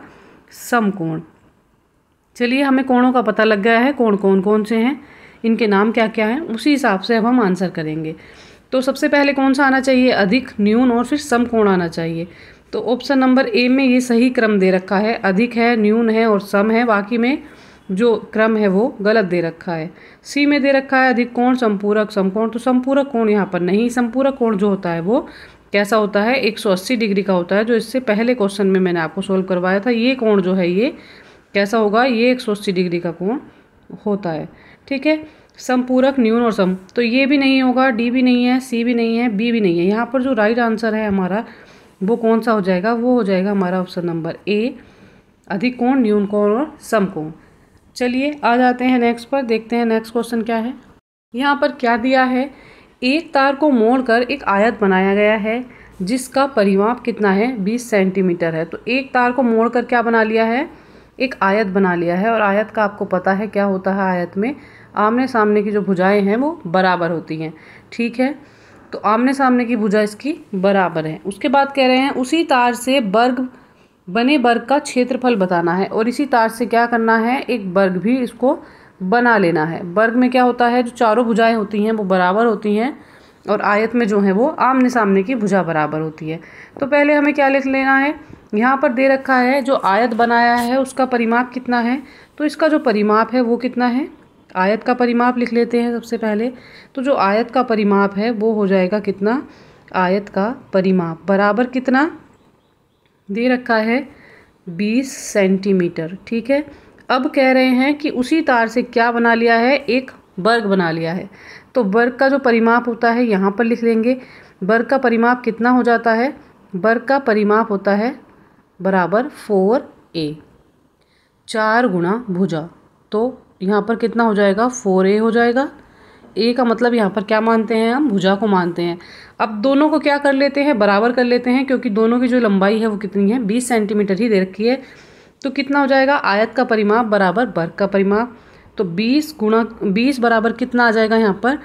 समकोण। चलिए हमें कोणों का पता लग गया है, कोण कौन कौन से हैं, इनके नाम क्या क्या हैं, उसी हिसाब से अब हम आंसर करेंगे। तो सबसे पहले कौन सा आना चाहिए, अधिक, न्यून और फिर समकोण आना चाहिए। तो ऑप्शन नंबर ए में ये सही क्रम दे रखा है, अधिक है, न्यून है और सम है, बाकी में जो क्रम है वो गलत दे रखा है। सी में दे रखा है अधिक कोण, संपूरक, समकोण, तो संपूरक कोण यहाँ पर नहीं, संपूरक कोण जो होता है वो कैसा होता है, 180 डिग्री का होता है, जो इससे पहले क्वेश्चन में मैंने आपको सोल्व करवाया था। ये कोण जो है ये कैसा होगा, ये 180 डिग्री का कोण होता है, ठीक है। समपूरक, न्यून और सम, तो ये भी नहीं होगा, डी भी नहीं है, सी भी नहीं है, बी भी नहीं है। यहाँ पर जो राइट आंसर है हमारा वो कौन सा हो जाएगा, वो हो जाएगा हमारा ऑप्शन नंबर ए, अधिक कोण, न्यून कोण और समकोण। चलिए आ जाते हैं नेक्स्ट पर, देखते हैं नेक्स्ट क्वेश्चन क्या है। यहाँ पर क्या दिया है, एक तार को मोड़कर एक आयत बनाया गया है जिसका परिमाप कितना है, 20 सेंटीमीटर है। तो एक तार को मोड़कर क्या बना लिया है, एक आयत बना लिया है, और आयत का आपको पता है क्या होता है, आयत में आमने सामने की जो भुजाएं हैं वो बराबर होती हैं, ठीक है। तो आमने सामने की भुजा इसकी बराबर है। उसके बाद कह रहे हैं उसी तार से वर्ग बने वर्ग का क्षेत्रफल बताना है, और इसी तार से क्या करना है, एक वर्ग भी इसको बना लेना है। वर्ग में क्या होता है, जो चारों भुजाएं होती हैं वो बराबर होती हैं, और आयत में जो है वो आमने सामने की भुजा बराबर होती है। तो पहले हमें क्या लिख लेना है, यहाँ पर दे रखा है जो आयत बनाया है उसका परिमाप कितना है, तो इसका जो परिमाप है वो कितना है, आयत का परिमाप लिख लेते हैं सबसे पहले। तो जो आयत का परिमाप है वो हो जाएगा कितना, आयत का परिमाप बराबर कितना दे रखा है, 20 सेंटीमीटर, ठीक है। अब कह रहे हैं कि उसी तार से क्या बना लिया है, एक वर्ग बना लिया है। तो वर्ग का जो परिमाप होता है यहाँ पर लिख लेंगे। वर्ग का परिमाप कितना हो जाता है, वर्ग का परिमाप होता है बराबर 4a, 4 गुणा भुजा, तो यहाँ पर कितना हो जाएगा, 4a हो जाएगा। a का मतलब यहाँ पर क्या मानते हैं, हम भुजा को मानते हैं। अब दोनों को क्या कर लेते हैं, बराबर कर लेते हैं, क्योंकि दोनों की जो लंबाई है वो कितनी है, 20 सेंटीमीटर ही दे रखी है। तो कितना हो जाएगा, आयत का परिमाप बराबर वर्ग का परिमाप। तो 20 गुणा 20 बराबर कितना आ जाएगा, यहाँ पर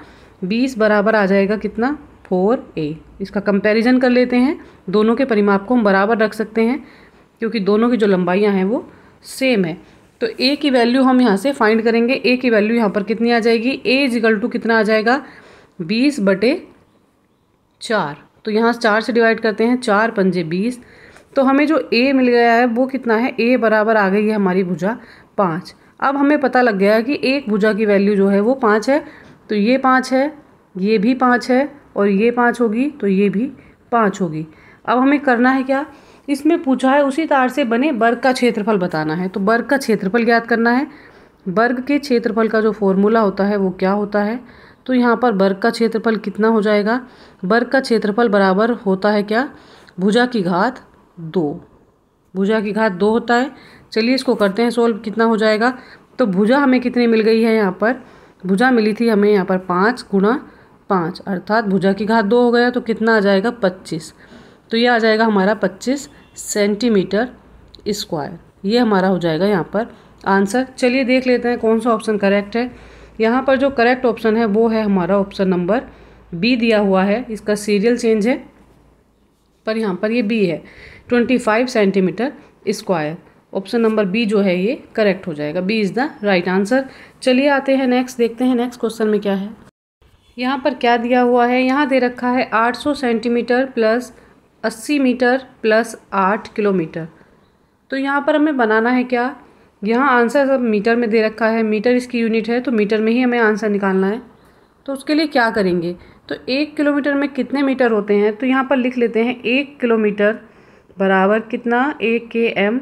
20 बराबर आ जाएगा कितना, 4a। इसका कंपैरिजन कर लेते हैं, दोनों के परिमाप को हम बराबर रख सकते हैं क्योंकि दोनों की जो लंबाइयाँ हैं वो सेम है। तो a की वैल्यू हम यहाँ से फाइंड करेंगे। a की वैल्यू यहाँ पर कितनी आ जाएगी, a इजिकल टू कितना आ जाएगा, 20/4। तो यहाँ 4 से डिवाइड करते हैं, 4 पंजे 20। तो हमें जो a मिल गया है वो कितना है, a बराबर आ गई है हमारी भुजा 5। अब हमें पता लग गया है कि एक भुजा की वैल्यू जो है वो 5 है। तो ये 5 है, ये भी 5 है, और ये 5 होगी, तो ये भी 5 होगी। अब हमें करना है क्या, इसमें पूछा है उसी तार से बने वर्ग का क्षेत्रफल बताना है। तो वर्ग का क्षेत्रफल ज्ञात करना है। वर्ग के क्षेत्रफल का जो फॉर्मूला होता है वो क्या होता है, तो यहाँ पर वर्ग का क्षेत्रफल कितना हो जाएगा, वर्ग का क्षेत्रफल बराबर होता है क्या, भुजा की घात 2। भुजा की घात 2 होता है। चलिए इसको करते हैं सोल्व, कितना हो जाएगा। तो भुजा हमें कितनी मिल गई है, यहाँ पर भुजा मिली थी हमें यहाँ पर 5 गुणा 5, अर्थात भुजा की घात 2 हो गया, तो कितना आ जाएगा, 25। तो ये आ जाएगा हमारा 25 सेंटीमीटर स्क्वायर। ये हमारा हो जाएगा यहाँ पर आंसर। चलिए देख लेते हैं कौन सा ऑप्शन करेक्ट है। यहाँ पर जो करेक्ट ऑप्शन है वो है हमारा ऑप्शन नंबर बी दिया हुआ है। इसका सीरियल चेंज है पर यहाँ पर ये बी है, 25 centimetre square. Option number B जो है ये करेक्ट हो जाएगा, B is the right answer. चलिए आते हैं नेक्स्ट, देखते हैं नेक्स्ट क्वेश्चन में क्या है। यहाँ पर क्या दिया हुआ है, यहाँ दे रखा है 800 centimetre plus 80 metre plus 8 kilometre. तो यहाँ पर हमें बनाना है क्या, यहाँ आंसर सब मीटर में दे रखा है, मीटर इसकी यूनिट है, तो मीटर में ही हमें आंसर निकालना है। तो उसके लिए क्या करेंगे, तो 1 किलोमीटर में कितने मीटर होते हैं, तो यहाँ पर लिख लेते हैं 1 किलोमीटर बराबर कितना, 1 km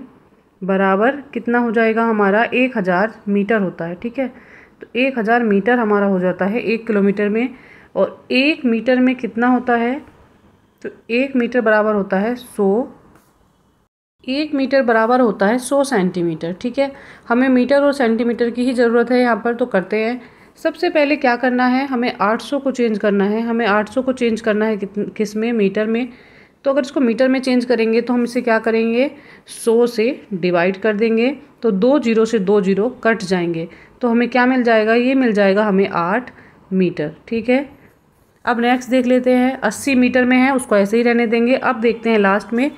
बराबर कितना हो जाएगा हमारा, 1000 मीटर होता है, ठीक है। तो 1000 मीटर हमारा हो जाता है 1 किलोमीटर में, और 1 मीटर में कितना होता है, तो 1 मीटर बराबर होता है 100, 1 मीटर बराबर होता है 100 सेंटीमीटर, ठीक है। हमें मीटर और सेंटीमीटर की ही ज़रूरत है यहाँ पर, तो करते हैं। सबसे पहले क्या करना है, हमें 800 को चेंज करना है। हमें 800 को चेंज करना है किस में, मीटर में। तो अगर इसको मीटर में चेंज करेंगे तो हम इसे क्या करेंगे, 100 से डिवाइड कर देंगे, तो 2 जीरो से 2 जीरो कट जाएंगे, तो हमें क्या मिल जाएगा, ये मिल जाएगा हमें 8 मीटर। ठीक है, अब नेक्स्ट देख लेते हैं, 80 मीटर में है, उसको ऐसे ही रहने देंगे। अब देखते हैं लास्ट में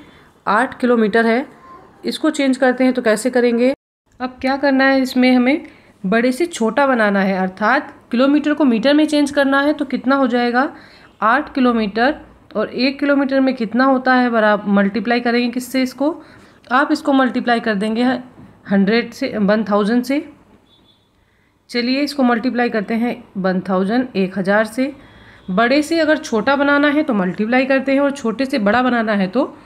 8 किलोमीटर है, इसको चेंज करते हैं तो कैसे करेंगे। अब क्या करना है, इसमें हमें बड़े से छोटा बनाना है, अर्थात किलोमीटर को मीटर में चेंज करना है। तो कितना हो जाएगा, 8 किलोमीटर, और 1 किलोमीटर में कितना होता है, बराबर मल्टीप्लाई करेंगे किससे, इसको आप इसको मल्टीप्लाई कर देंगे 100 से, 1000 से। चलिए इसको मल्टीप्लाई करते हैं 1000, 1000 से। बड़े से अगर छोटा बनाना है तो मल्टीप्लाई करते हैं, और छोटे से बड़ा बनाना है तो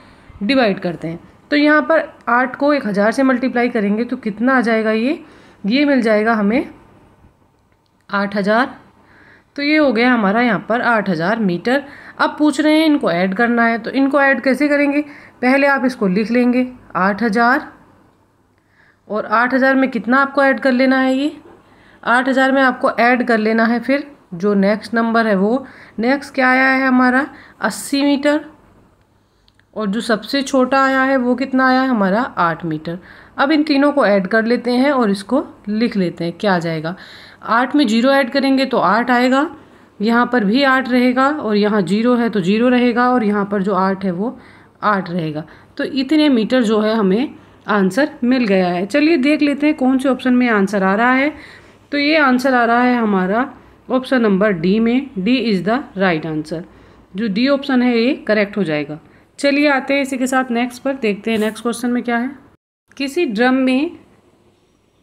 डिवाइड करते हैं। तो यहाँ पर 8 को 1000 से मल्टीप्लाई करेंगे तो कितना आ जाएगा, ये मिल जाएगा हमें 8000। तो ये हो गया हमारा यहाँ पर 8000 मीटर। अब पूछ रहे हैं इनको ऐड करना है, तो इनको ऐड कैसे करेंगे, पहले आप इसको लिख लेंगे 8000, और 8000 में कितना आपको ऐड कर लेना है, ये 8000 में आपको ऐड कर लेना है फिर जो नेक्स्ट नंबर है, वो नेक्स्ट क्या आया है हमारा 80 मीटर, और जो सबसे छोटा आया है वो कितना आया है हमारा 8 मीटर। अब इन तीनों को ऐड कर लेते हैं और इसको लिख लेते हैं, क्या आ जाएगा, 8 में 0 ऐड करेंगे तो 8 आएगा, यहाँ पर भी 8 रहेगा, और यहाँ 0 है तो 0 रहेगा, और यहाँ पर जो 8 है वो 8 रहेगा। तो इतने मीटर जो है हमें आंसर मिल गया है। चलिए देख लेते हैं कौन से ऑप्शन में आंसर आ रहा है। तो ये आंसर आ रहा है हमारा ऑप्शन नंबर डी में, D is the right answer. जो डी ऑप्शन है ये करेक्ट हो जाएगा। चलिए आते हैं इसी के साथ नेक्स्ट पर, देखते हैं नेक्स्ट क्वेश्चन में क्या है। किसी ड्रम में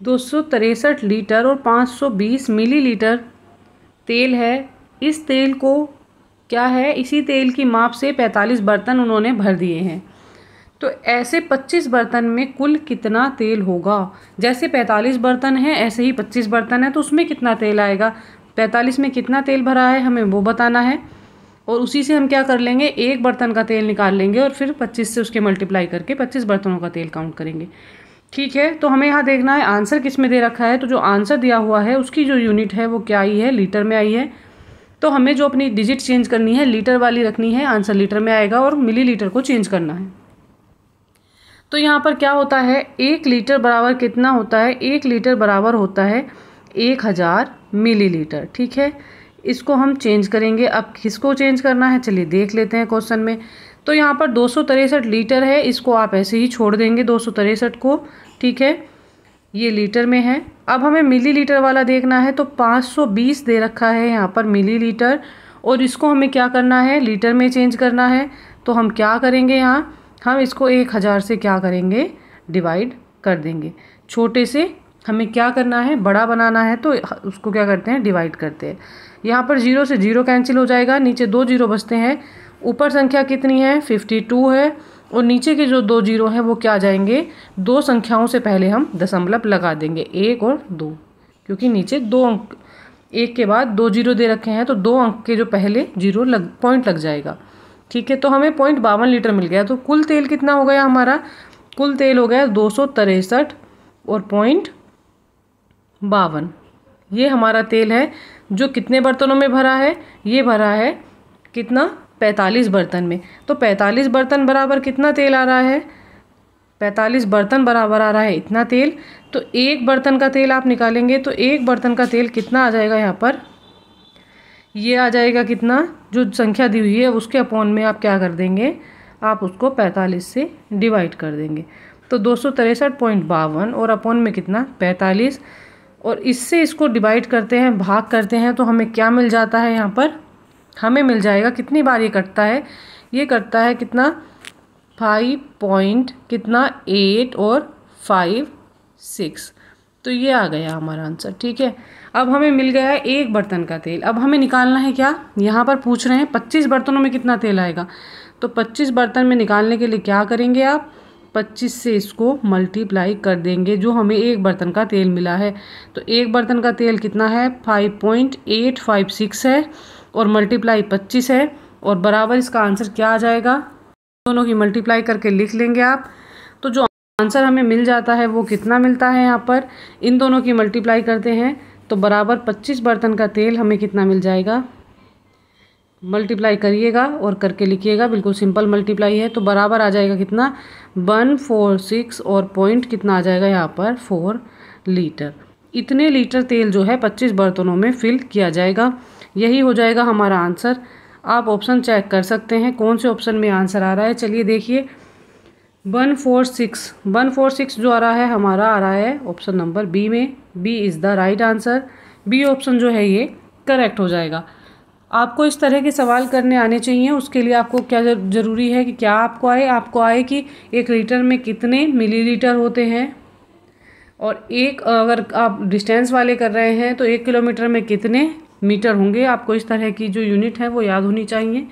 263 लीटर और 520 मिलीलीटर तेल है। इस तेल को क्या है, इसी तेल की माप से 45 बर्तन उन्होंने भर दिए हैं। तो ऐसे 25 बर्तन में कुल कितना तेल होगा। जैसे 45 बर्तन हैं ऐसे ही 25 बर्तन है, तो उसमें कितना तेल आएगा, 45 में कितना तेल भरा है हमें वो बताना है, और उसी से हम क्या कर लेंगे, एक बर्तन का तेल निकाल लेंगे और फिर 25 से उसके मल्टीप्लाई करके 25 बर्तनों का तेल काउंट करेंगे। ठीक है, तो हमें यहाँ देखना है आंसर किस में दे रखा है। तो जो आंसर दिया हुआ है उसकी जो यूनिट है वो क्या आई है, लीटर में आई है। तो हमें जो अपनी डिजिट चेंज करनी है लीटर वाली रखनी है, आंसर लीटर में आएगा, और मिलीलीटर को चेंज करना है। तो यहाँ पर क्या होता है, 1 लीटर बराबर कितना होता है, 1 लीटर बराबर होता है 1000 मिलीलीटर। ठीक है, इसको हम चेंज करेंगे। अब किसको चेंज करना है, चलिए देख लेते हैं क्वेश्चन में। तो यहाँ पर 263 लीटर है, इसको आप ऐसे ही छोड़ देंगे 263 को। ठीक है, ये लीटर में है। अब हमें मिलीलीटर वाला देखना है, तो 520 दे रखा है यहाँ पर मिलीलीटर, और इसको हमें क्या करना है, लीटर में चेंज करना है। तो हम क्या करेंगे, यहाँ हम इसको 1000 से क्या करेंगे, डिवाइड कर देंगे। छोटे से हमें क्या करना है, बड़ा बनाना है, तो उसको क्या करते हैं, डिवाइड करते हैं। यहाँ पर 0 से 0 कैंसिल हो जाएगा, नीचे 2 जीरो बचते हैं। ऊपर संख्या कितनी है, 52 है, और नीचे के जो 2 जीरो हैं वो क्या आ जाएंगे, 2 संख्याओं से पहले हम दशमलव लगा देंगे, 1 और 2, क्योंकि नीचे 2 अंक, 1 के बाद 2 जीरो दे रखे हैं, तो 2 अंक के जो पहले जीरो पॉइंट लग जाएगा। ठीक है, तो हमें 0.52 लीटर मिल गया। तो कुल तेल कितना हो गया हमारा, कुल तेल हो गया 263 और 0.52। ये हमारा तेल है जो कितने बर्तनों में भरा है, ये भरा है कितना, 45 बर्तन में। तो 45 बर्तन बराबर कितना तेल आ रहा है, 45 बर्तन बराबर आ रहा है इतना तेल। तो एक बर्तन का तेल आप निकालेंगे तो एक बर्तन का तेल कितना आ जाएगा, यहाँ पर ये आ जाएगा कितना, जो संख्या दी हुई है उसके अपॉन में आप क्या कर देंगे, आप उसको 45 से डिवाइड कर देंगे। तो 263.52 और अपॉन में कितना, 45, और इससे इसको डिवाइड करते हैं, भाग करते हैं, तो हमें क्या मिल जाता है, यहाँ पर हमें मिल जाएगा, कितनी बार ये कटता है, ये कटता है कितना, 5 कितना 8 और 5 6। तो ये आ गया हमारा आंसर। ठीक है, अब हमें मिल गया है एक बर्तन का तेल। अब हमें निकालना है क्या, यहाँ पर पूछ रहे हैं 25 बर्तनों में कितना तेल आएगा। तो 25 बर्तन में निकालने के लिए क्या करेंगे आप, 25 से इसको मल्टीप्लाई कर देंगे, जो हमें एक बर्तन का तेल मिला है। तो एक बर्तन का तेल कितना है, 5.856 है, और मल्टीप्लाई 25 है, और बराबर इसका आंसर क्या आ जाएगा, दोनों की मल्टीप्लाई करके लिख लेंगे आप। तो जो आंसर हमें मिल जाता है वो कितना मिलता है, यहाँ पर इन दोनों की मल्टीप्लाई करते हैं तो बराबर 25 बर्तन का तेल हमें कितना मिल जाएगा, मल्टीप्लाई करिएगा और करके लिखिएगा, बिल्कुल सिंपल मल्टीप्लाई है। तो बराबर आ जाएगा कितना 146 और पॉइंट कितना आ जाएगा यहाँ पर 4 लीटर। इतने लीटर तेल जो है 25 बर्तनों में फिल किया जाएगा। यही हो जाएगा हमारा आंसर। आप ऑप्शन चेक कर सकते हैं कौन से ऑप्शन में आंसर आ रहा है। चलिए देखिए 146 जो आ रहा है हमारा आ रहा है ऑप्शन नंबर बी में। B is the right answer. B option जो है ये करेक्ट हो जाएगा। आपको इस तरह के सवाल करने आने चाहिए। उसके लिए आपको क्या ज़रूरी है कि क्या आपको आए कि 1 लीटर में कितने मिलीलीटर होते हैं, और अगर आप डिस्टेंस वाले कर रहे हैं तो 1 किलोमीटर में कितने मीटर होंगे। आपको इस तरह की जो यूनिट है वो याद होनी चाहिए।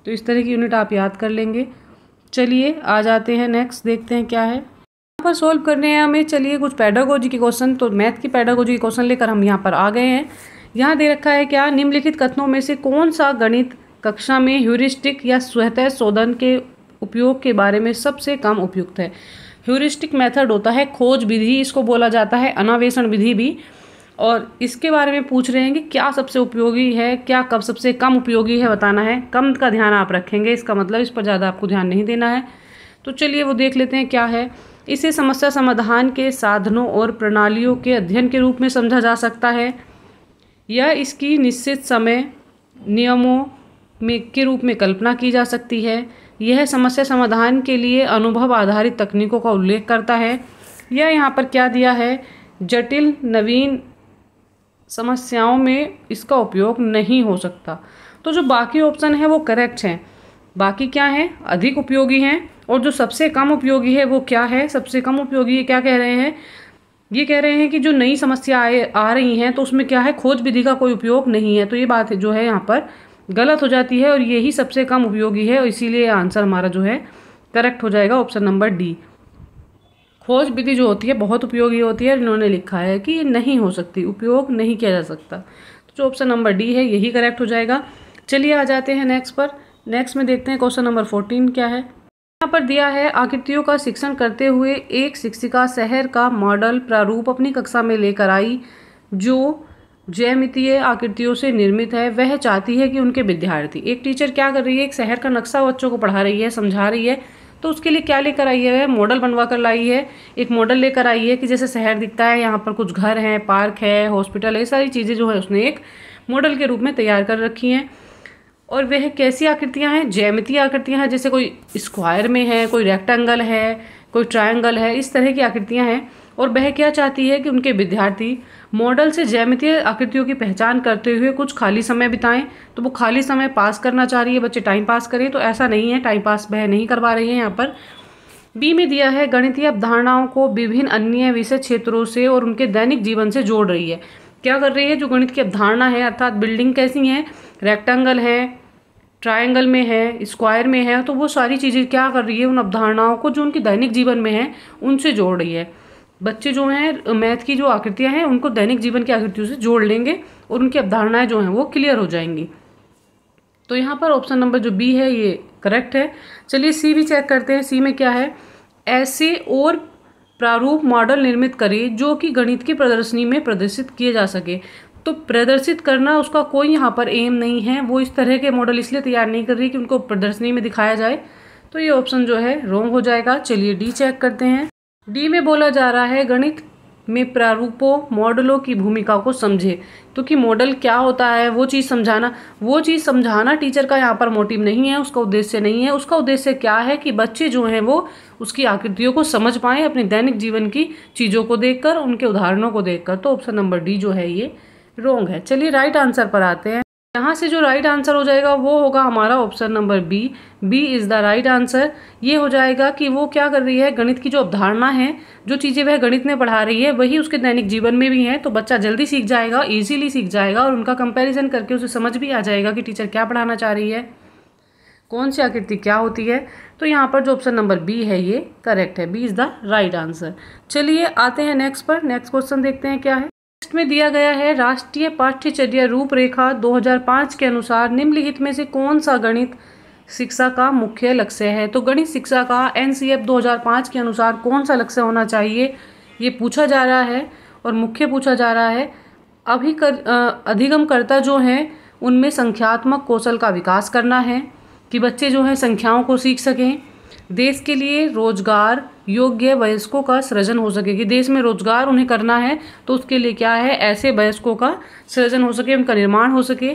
तो इस तरह की यूनिट आप याद कर लेंगे। चलिए आ जाते हैं नेक्स्ट, देखते हैं क्या है यहाँ पर सोल्व करने हैं हमें। चलिए कुछ पेडागोजी के क्वेश्चन, तो मैथ की पेडागोजी के क्वेश्चन लेकर हम यहाँ पर आ गए हैं। यहाँ दे रखा है क्या, निम्नलिखित कथनों में से कौन सा गणित कक्षा में ह्यूरिस्टिक या स्वतः शोधन के उपयोग के बारे में सबसे कम उपयुक्त है। ह्यूरिस्टिक मेथड होता है खोज विधि, इसको बोला जाता है अन्वेषण विधि भी। और इसके बारे में पूछ रहे हैं कि क्या सबसे उपयोगी है, क्या कब सबसे कम उपयोगी है, बताना है। कम का ध्यान आप रखेंगे, इसका मतलब इस पर ज़्यादा आपको ध्यान नहीं देना है। तो चलिए वो देख लेते हैं क्या है। इसे समस्या समाधान के साधनों और प्रणालियों के अध्ययन के रूप में समझा जा सकता है, या इसकी निश्चित समय नियमों के रूप में कल्पना की जा सकती है। यह समस्या समाधान के लिए अनुभव आधारित तकनीकों का उल्लेख करता है, या यहाँ पर क्या दिया है, जटिल नवीन समस्याओं में इसका उपयोग नहीं हो सकता। तो जो बाकी ऑप्शन है वो करेक्ट हैं। बाकी क्या हैं, अधिक उपयोगी हैं। और जो सबसे कम उपयोगी है वो क्या है, सबसे कम उपयोगी क्या कह रहे हैं, ये कह रहे हैं कि जो नई समस्या आ रही हैं तो उसमें क्या है, खोज विधि का कोई उपयोग नहीं है। तो ये बात जो है यहाँ पर गलत हो जाती है, और यही सबसे कम उपयोगी है, और इसीलिए आंसर हमारा जो है करेक्ट हो जाएगा ऑप्शन नंबर डी। खोज विधि जो होती है बहुत उपयोगी होती है, इन्होंने लिखा है कि ये नहीं हो सकती, उपयोग नहीं किया जा सकता। तो जो ऑप्शन नंबर डी है यही करेक्ट हो जाएगा। चलिए आ जाते हैं नेक्स्ट पर। नेक्स्ट में देखते हैं क्वेश्चन नंबर 14 क्या है। यहाँ पर दिया है, आकृतियों का शिक्षण करते हुए एक शिक्षिका शहर का मॉडल प्रारूप अपनी कक्षा में लेकर आई जो ज्यामितीय आकृतियों से निर्मित है। वह चाहती है कि उनके विद्यार्थी, एक टीचर क्या कर रही है, एक शहर का नक्शा बच्चों को पढ़ा रही है, समझा रही है। तो उसके लिए क्या लेकर आई है, मॉडल बनवा कर लाई है। एक मॉडल लेकर आई है कि जैसे शहर दिखता है, यहाँ पर कुछ घर हैं, पार्क है, हॉस्पिटल है, सारी चीज़ें जो है उसने एक मॉडल के रूप में तैयार कर रखी हैं। और वह कैसी आकृतियाँ हैं, ज्यामितीय आकृतियाँ हैं, जैसे कोई स्क्वायर में है, कोई रेक्टेंगल है, कोई ट्रायंगल है, इस तरह की आकृतियाँ हैं। और वह क्या चाहती है कि उनके विद्यार्थी मॉडल से ज्यामितीय आकृतियों की पहचान करते हुए कुछ खाली समय बिताएं। तो वो खाली समय पास करना चाह रही है, बच्चे टाइम पास करें, तो ऐसा नहीं है, टाइम पास वह नहीं करवा रही है। यहाँ पर बी में दिया है, गणितीय अवधारणाओं को विभिन्न अन्य विषय क्षेत्रों से और उनके दैनिक जीवन से जोड़ रही है। क्या कर रही है, जो गणित की अवधारणा है, अर्थात बिल्डिंग कैसी है, रेक्टेंगल है, ट्रायंगल में है, स्क्वायर में है, तो वो सारी चीज़ें क्या कर रही है, उन अवधारणाओं को जो उनकी दैनिक जीवन में है उनसे जोड़ रही है। बच्चे जो हैं मैथ की जो आकृतियां हैं उनको दैनिक जीवन की आकृतियों से जोड़ लेंगे और उनकी अवधारणाएं जो हैं वो क्लियर हो जाएंगी। तो यहाँ पर ऑप्शन नंबर जो बी है ये करेक्ट है। चलिए सी भी चेक करते हैं। सी में क्या है, ऐसे और प्रारूप मॉडल निर्मित करें जो कि गणित की प्रदर्शनी में प्रदर्शित किए जा सके। तो प्रदर्शित करना उसका कोई यहाँ पर एम नहीं है, वो इस तरह के मॉडल इसलिए तैयार नहीं कर रही कि उनको प्रदर्शनी में दिखाया जाए। तो ये ऑप्शन जो है रॉन्ग हो जाएगा। चलिए डी चेक करते हैं। डी में बोला जा रहा है, गणित में प्रारूपों मॉडलों की भूमिका को समझे। तो कि मॉडल क्या होता है वो चीज़ समझाना टीचर का यहाँ पर मोटिव नहीं है, उसका उद्देश्य नहीं है। उसका उद्देश्य क्या है कि बच्चे जो हैं वो उसकी आकृतियों को समझ पाएँ अपने दैनिक जीवन की चीज़ों को देखकर, उनके उदाहरणों को देखकर। तो ऑप्शन नंबर डी जो है ये रॉन्ग है। चलिए राइट आंसर पर आते हैं। यहाँ से जो राइट आंसर हो जाएगा वो होगा हमारा option number B. B is the right answer. ये हो जाएगा कि वो क्या कर रही है, गणित की जो अवधारणा है, जो चीज़ें वह गणित में पढ़ा रही है वही उसके दैनिक जीवन में भी है। तो बच्चा जल्दी सीख जाएगा, इजीली सीख जाएगा, और उनका कंपैरिजन करके उसे समझ भी आ जाएगा कि टीचर क्या पढ़ाना चाह रही है, कौन सी आकृति क्या होती है। तो यहाँ पर जो ऑप्शन नंबर बी है ये करेक्ट है। B is the right answer. चलिए आते हैं नेक्स्ट पर। नेक्स्ट क्वेश्चन देखते हैं क्या है। में दिया गया है, राष्ट्रीय पाठ्यचर्या रूपरेखा 2005 के अनुसार निम्नलिखित में से कौन सा गणित शिक्षा का मुख्य लक्ष्य है। तो गणित शिक्षा का एनसीएफ 2005 के अनुसार कौन सा लक्ष्य होना चाहिए ये पूछा जा रहा है, और मुख्य पूछा जा रहा है। अधिगमकर्ता जो हैं उनमें संख्यात्मक कौशल का विकास करना है कि बच्चे जो हैं संख्याओं को सीख सकें। देश के लिए रोजगार योग्य वयस्कों का सृजन हो सके, कि देश में रोजगार उन्हें करना है तो उसके लिए क्या है, ऐसे वयस्कों का सृजन हो सके, उनका निर्माण हो सके।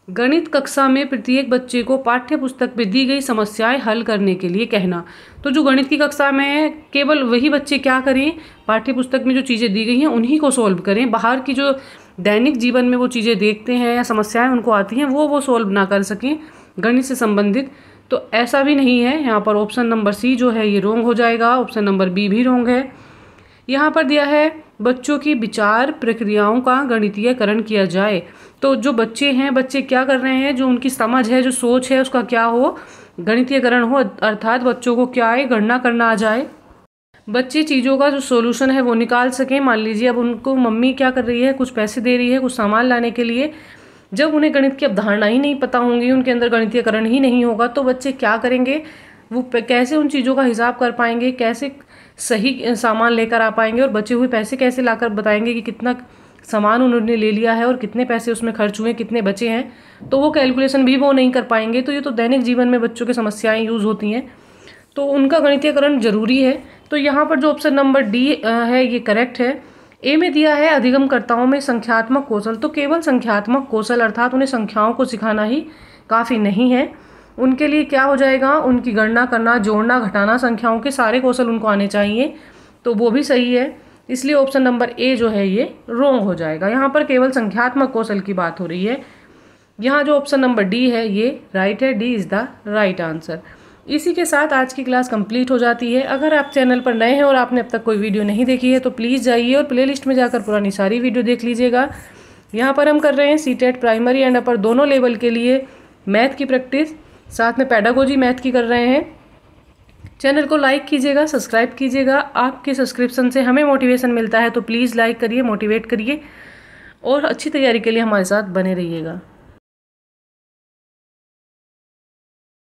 गणित कक्षा में प्रत्येक बच्चे को पाठ्य पुस्तक में दी गई समस्याएं हल करने के लिए कहना। तो जो गणित की कक्षा में है केवल वही बच्चे क्या करें, पाठ्य पुस्तक में जो चीज़ें दी गई हैं उन्हीं को सोल्व करें। बाहर की जो दैनिक जीवन में वो चीज़ें देखते हैं या समस्याएं उनको आती हैं वो सोल्व ना कर सकें गणित से संबंधित। तो ऐसा भी नहीं है। यहाँ पर ऑप्शन नंबर सी जो है ये रॉन्ग हो जाएगा, ऑप्शन नंबर बी भी रॉन्ग है। यहाँ पर दिया है बच्चों की विचार प्रक्रियाओं का गणितीयकरण किया जाए। तो जो बच्चे हैं, बच्चे क्या कर रहे हैं, जो उनकी समझ है, जो सोच है, उसका क्या हो, गणितीयकरण हो, अर्थात बच्चों को क्या है, गणना करना आ जाए। बच्चे चीज़ों का जो सोल्यूशन है वो निकाल सकें। मान लीजिए अब उनको मम्मी क्या कर रही है, कुछ पैसे दे रही है कुछ सामान लाने के लिए। जब उन्हें गणित की अवधारणा ही नहीं पता होंगी, उनके अंदर गणितीयकरण ही नहीं होगा, तो बच्चे क्या करेंगे, वो कैसे उन चीज़ों का हिसाब कर पाएंगे, कैसे सही सामान लेकर आ पाएंगे और बचे हुए पैसे कैसे लाकर बताएंगे कि कितना सामान उन्होंने ले लिया है और कितने पैसे उसमें खर्च हुए, कितने बचे हैं। तो वो कैलकुलेशन भी वो नहीं कर पाएंगे। तो ये तो दैनिक जीवन में बच्चों की समस्याएं यूज़ होती हैं, तो उनका गणितीयकरण जरूरी है। तो यहाँ पर जो ऑप्शन नंबर डी है ये करेक्ट है। ए में दिया है अधिगमकर्ताओं में संख्यात्मक कौशल। तो केवल संख्यात्मक कौशल अर्थात उन्हें संख्याओं को सिखाना ही काफ़ी नहीं है। उनके लिए क्या हो जाएगा, उनकी गणना करना, जोड़ना, घटाना, संख्याओं के सारे कौशल उनको आने चाहिए। तो वो भी सही है, इसलिए ऑप्शन नंबर ए जो है ये रॉन्ग हो जाएगा। यहाँ पर केवल संख्यात्मक कौशल की बात हो रही है। यहाँ जो ऑप्शन नंबर डी है ये राइट है, D is the right answer. इसी के साथ आज की क्लास कंप्लीट हो जाती है। अगर आप चैनल पर नए हैं और आपने अब तक कोई वीडियो नहीं देखी है तो प्लीज़ जाइए और प्लेलिस्ट में जाकर पुरानी सारी वीडियो देख लीजिएगा। यहाँ पर हम कर रहे हैं सीटेट प्राइमरी एंड अपर दोनों लेवल के लिए मैथ की प्रैक्टिस, साथ में पेडागोजी मैथ की कर रहे हैं। चैनल को लाइक कीजिएगा, सब्सक्राइब कीजिएगा। आपके सब्सक्रिप्शन से हमें मोटिवेशन मिलता है, तो प्लीज़ लाइक करिए, मोटिवेट करिए और अच्छी तैयारी के लिए हमारे साथ बने रहिएगा।